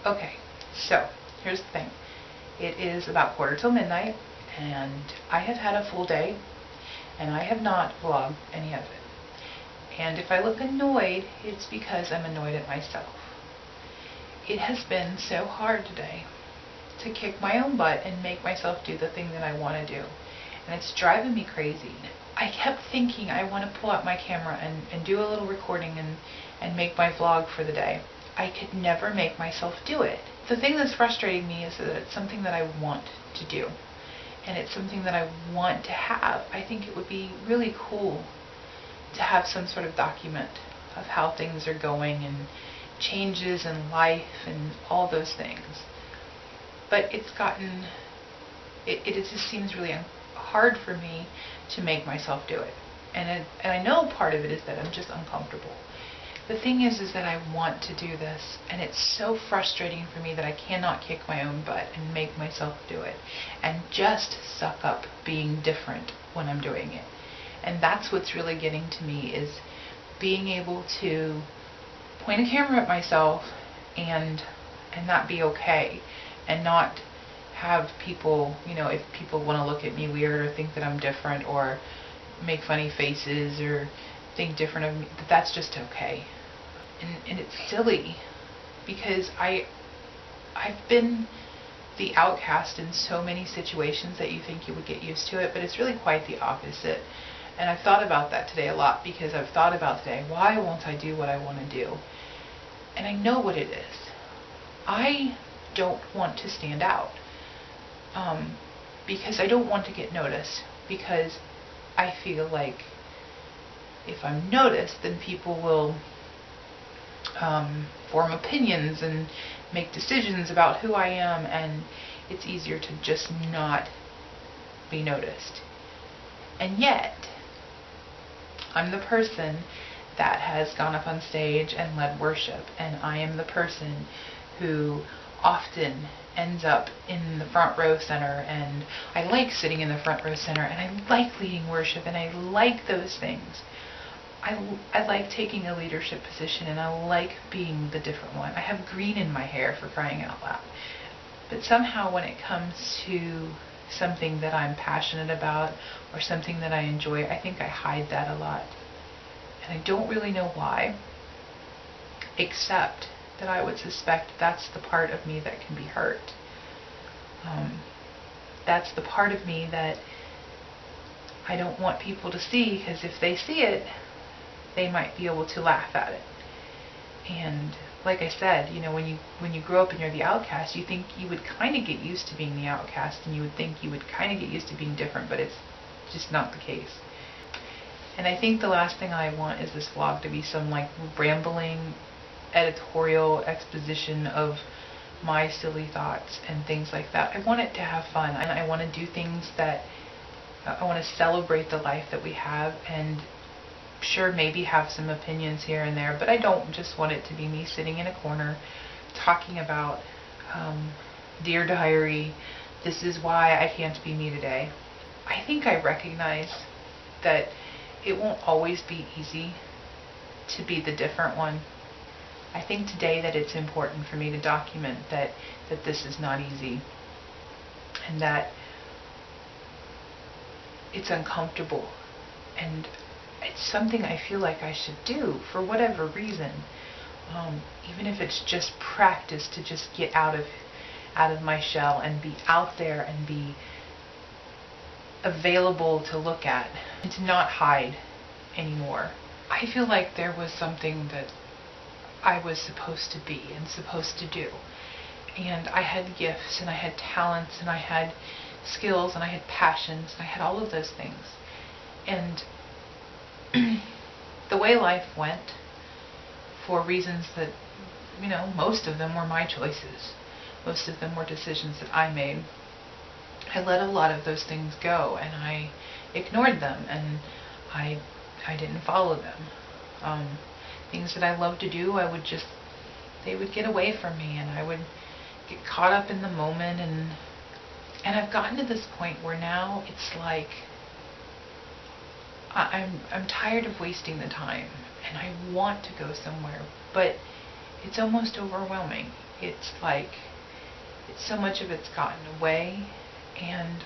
Okay, so here's the thing. It is about quarter till midnight, and I have had a full day, and I have not vlogged any of it. And if I look annoyed, it's because I'm annoyed at myself. It has been so hard today to kick my own butt and make myself do the thing that I want to do. And it's driving me crazy. I kept thinking I want to pull out my camera and do a little recording and make my vlog for the day. I could never make myself do it. The thing that's frustrating me is that it's something that I want to do. And it's something that I want to have. I think it would be really cool to have some sort of document of how things are going and changes in life and all those things. But it's gotten, it just seems really hard for me to make myself do it. And I know part of it is that I'm just uncomfortable. The thing is that I want to do this, and it's so frustrating for me that I cannot kick my own butt and make myself do it, and just suck up being different when I'm doing it. And that's what's really getting to me, is being able to point a camera at myself and not be okay, and not have people, if people want to look at me weird or think that I'm different or make funny faces or think different of me, that's just okay. And it's silly, because I've been the outcast in so many situations that you think you would get used to it, but it's really quite the opposite. And I've thought about that today a lot, because I've thought about today, why won't I do what I want to do? And I know what it is. I don't want to stand out, because I don't want to get noticed, because I feel like if I'm noticed, then people will form opinions and make decisions about who I am, and it's easier to just not be noticed. And yet, I'm the person that has gone up on stage and led worship, and I am the person who often ends up in the front row center, and I like sitting in the front row center, and I like leading worship, and I like those things. I like taking a leadership position, and I like being the different one. I have green in my hair, for crying out loud. But somehow when it comes to something that I'm passionate about or something that I enjoy, I think I hide that a lot. And I don't really know why, except that I would suspect that's the part of me that can be hurt. That's the part of me that I don't want people to see, because if they see it, they might be able to laugh at it. And like I said, when you grow up and you're the outcast, you think you would kind of get used to being the outcast, and you would think you would kind of get used to being different, but it's just not the case. And I think the last thing I want is this vlog to be some rambling editorial exposition of my silly thoughts and things like that. I want it to have fun, and I want to do things that I want to celebrate the life that we have, and sure, maybe have some opinions here and there, but I don't just want it to be me sitting in a corner talking about Dear Diary, this is why I can't be me today. I think I recognize that it won't always be easy to be the different one. I think today that it's important for me to document that this is not easy, and that it's uncomfortable, and it's something I feel like I should do for whatever reason, even if it's just practice to just get out of my shell and be out there and be available to look at, and to not hide anymore. I feel like there was something that I was supposed to be and supposed to do, and I had gifts, and I had talents, and I had skills, and I had passions, and I had all of those things. And the way life went, for reasons that, most of them were my choices. Most of them were decisions that I made. I let a lot of those things go, and I ignored them, and I didn't follow them. Things that I loved to do, they would get away from me, and I would get caught up in the moment, and I've gotten to this point where now it's like I'm tired of wasting the time, and I want to go somewhere, but it's almost overwhelming. it's like so much of it's gotten away, and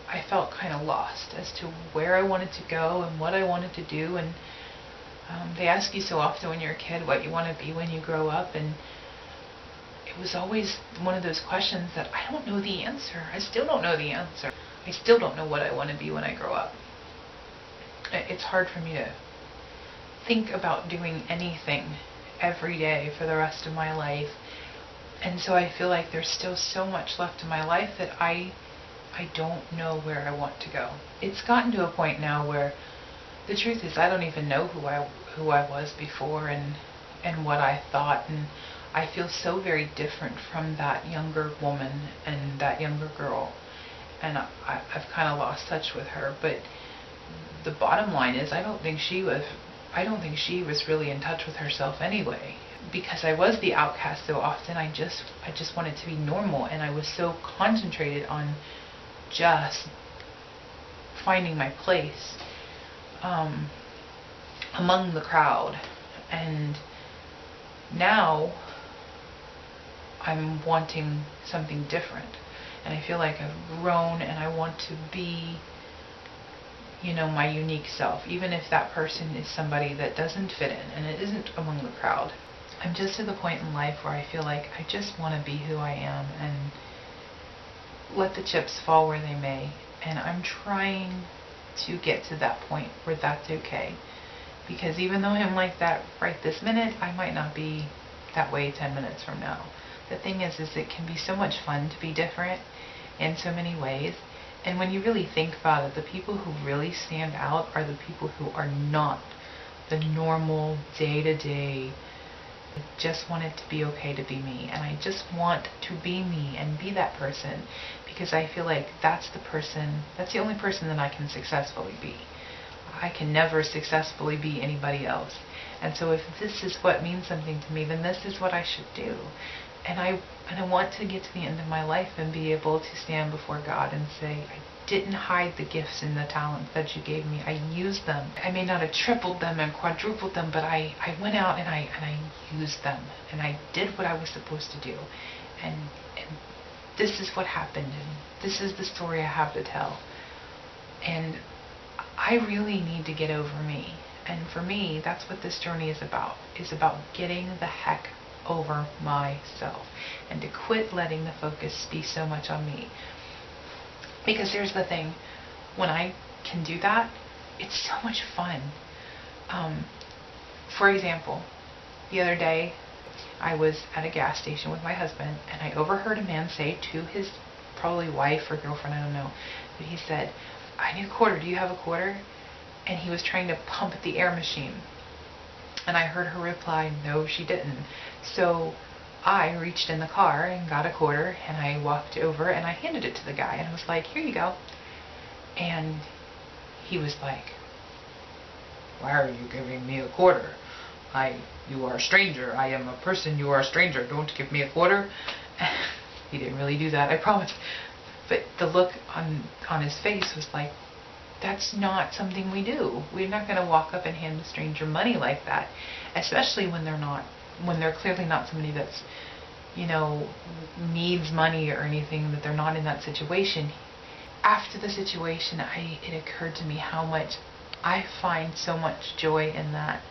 I felt kind of lost as to where I wanted to go and what I wanted to do. And they ask you so often when you're a kid what you want to be when you grow up, and it was always one of those questions that I don't know the answer. I still don't know the answer. I still don't know what I want to be when I grow up. It's hard for me to think about doing anything every day for the rest of my life. And so I feel like there's still so much left in my life that I don't know where I want to go. It's gotten to a point now where the truth is I don't even know who I was before and what I thought, and I feel so very different from that younger woman and that younger girl, and I've kind of lost touch with her. But the bottom line is I don't think she was really in touch with herself anyway, because I was the outcast so often. I just wanted to be normal, and I was so concentrated on just finding my place among the crowd. And now I'm wanting something different, and I feel like I've grown, and I want to be, my unique self, even if that person is somebody that doesn't fit in and it isn't among the crowd. I'm just at the point in life where I feel like I just want to be who I am and let the chips fall where they may. And I'm trying to get to that point where that's okay. Because even though I'm like that right this minute, I might not be that way 10 minutes from now. The thing is it can be so much fun to be different in so many ways. And when you really think about it, the people who really stand out are the people who are not the normal day-to-day. I just want it to be okay to be me, and I just want to be me and be that person, because I feel like that's the only person that I can successfully be. I can never successfully be anybody else. And so if this is what means something to me, then this is what I should do. And I want to get to the end of my life and be able to stand before God and say, I didn't hide the gifts and the talents that you gave me. I used them. I may not have tripled them and quadrupled them, but I went out and I used them, and I did what I was supposed to do. And this is what happened, and this is the story I have to tell. And I really need to get over me. And for me, that's what this journey is about getting the heck over myself, and to quit letting the focus be so much on me. Because here's the thing, when I can do that, it's so much fun. For example, the other day I was at a gas station with my husband, and I overheard a man say to his probably wife or girlfriend, I don't know, but he said, I need a quarter, do you have a quarter? And he was trying to pump the air machine. And I heard her reply, no, she didn't. So I reached in the car and got a quarter, and I walked over and I handed it to the guy, and I was like, here you go. And he was like, why are you giving me a quarter? You are a stranger. I am a person. You are a stranger. Don't give me a quarter. He didn't really do that, I promise. But the look on his face was like, that's not something we do. We're not going to walk up and hand a stranger money like that, especially when they're clearly not somebody that's, needs money or anything, that they're not in that situation. After the situation, it occurred to me how much I find so much joy in that,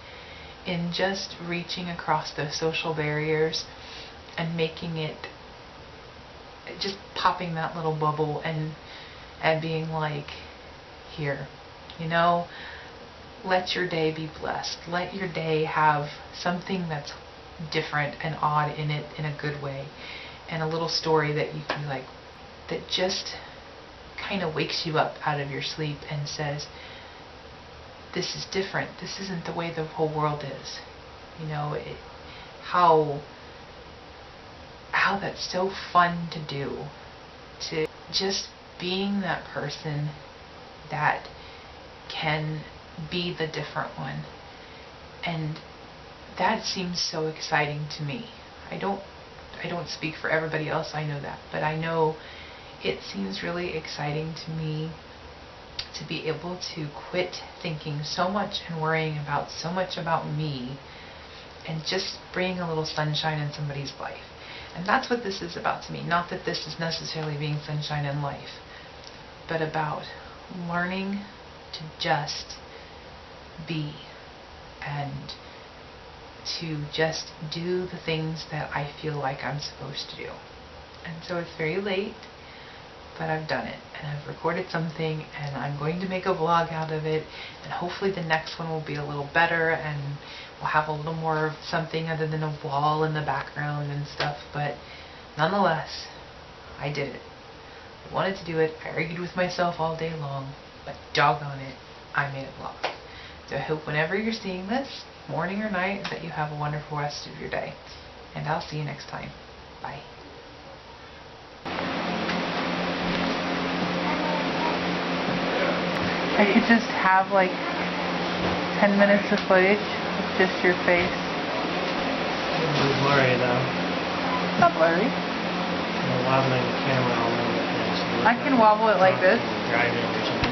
in just reaching across those social barriers and making it, just popping that little bubble and being like, here, let your day be blessed. Let your day have something that's different and odd in it, in a good way, and a little story that you feel like, that just kind of wakes you up out of your sleep and says, this is different. This isn't the way the whole world is. How that's so fun to do, to just being that person that can be the different one. And that seems so exciting to me. I don't speak for everybody else, I know that, but I know it seems really exciting to me to be able to quit thinking so much and worrying so much about me, and just bring a little sunshine in somebody's life. And that's what this is about to me. Not that this is necessarily being sunshine in life, but about learning to just be and to just do the things that I feel like I'm supposed to do. And so it's very late, but I've done it, and I've recorded something, and I'm going to make a vlog out of it, and hopefully the next one will be a little better, and we'll have a little more of something other than a wall in the background and stuff. But nonetheless, I did it. I wanted to do it. I argued with myself all day long, but doggone it, I made a vlog. So I hope whenever you're seeing this, morning or night, that you have a wonderful rest of your day. And I'll see you next time. Bye. I could just have like 10 minutes of footage of just your face. It's blurry though. It's not blurry. You're wobbling the camera all over the place. I can wobble it like this. Driving or something.